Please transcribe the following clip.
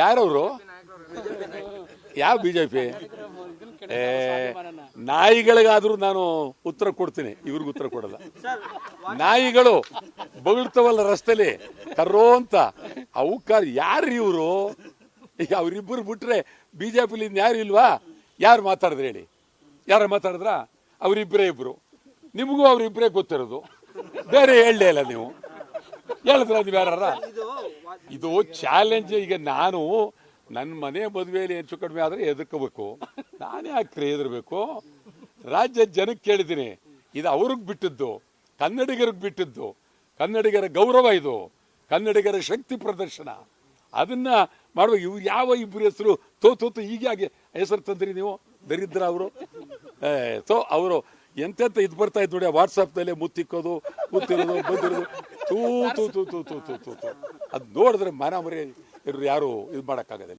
ಯಾರವರು? ಯಾವ ಬಿಜೆಪಿ? ನಾಯಿಗಳಿಗಾದ್ರೂ ನಾನು ಉತ್ತರ ಕೊಡ್ತೀನಿ, ಇವ್ರಿಗೆ ಉತ್ತರ ಕೊಡಲ್ಲ. ನಾಯಿಗಳು ಬಗಳ್ತವಲ್ಲ ರಸ್ತೆಲಿ ಕರ್ರೋ ಅಂತ, ಅವಕ್ಕಾರ್ ಯಾರು ಇವರು? ಈಗ ಅವ್ರಿಬ್ಬರು ಬಿಟ್ರೆ ಬಿಜೆಪಿಲಿ ಯಾರು ಇಲ್ವಾ? ಯಾರು ಮಾತಾಡಿದ್ರೆ ಹೇಳಿ, ಯಾರ ಮಾತಾಡಿದ್ರ? ಅವರಿಬ್ಬರೇ ಇಬ್ರು, ನಿಮಗೂ ಅವರಿಬ್ಬರೇ ಗೊತ್ತಿರೋದು, ಬೇರೆ ಹೇಳಲೇ ಇಲ್ಲ. ನೀವು ಹೇಳಿದ್ರ ನೀವು ಯಾರ? ಇದು ಚಾಲೆಂಜ್. ಈಗ ನಾನು ನನ್ನ ಮನೆ ಮದುವೆಯಲ್ಲಿ ಹೆಚ್ಚು ಕಡಿಮೆ ಆದರೆ ಎದುರ್ಕೋಬೇಕು, ನಾನೇ ಯಾಕೆ ಎದುರ್ಬೇಕು? ರಾಜ್ಯದ ಜನಕ್ಕೆ ಕೇಳಿದ್ದೀನಿ, ಇದು ಅವ್ರಿಗೆ ಬಿಟ್ಟಿದ್ದು, ಕನ್ನಡಿಗರಿಗೆ ಬಿಟ್ಟಿದ್ದು, ಕನ್ನಡಿಗರ ಗೌರವ ಇದು, ಕನ್ನಡಿಗರ ಶಕ್ತಿ ಪ್ರದರ್ಶನ. ಅದನ್ನ ಮಾಡುವ ಇವ್ರು ಯಾವ ಇಬ್ಬರು ಹೆಸರು ತೋತು ಹೀಗಾಗಿ ಹೆಸರು ತಂದ್ರಿ ನೀವು? ದರಿದ್ರ ಅವರು. ಅವರು ಎಂತೆಂತ ಇದು ಬರ್ತಾ ಇದ್ದು ನೋಡಿ, ವಾಟ್ಸಪ್ನಲ್ಲಿ ಮುತ್ತಿಕ್ಕೋದು, ಮುತ್ತಿರೋದು, ಬಂದಿರೋದು, ತೂ ತೂ ತೂ ತೂ ತೂ ತೂ ತೂ ತೂ ಅದು ನೋಡಿದ್ರೆ ಮನ ಮರಿ ಯಾರು ಇದು ಮಾಡೋಕ್ಕಾಗೋದಿಲ್ಲ.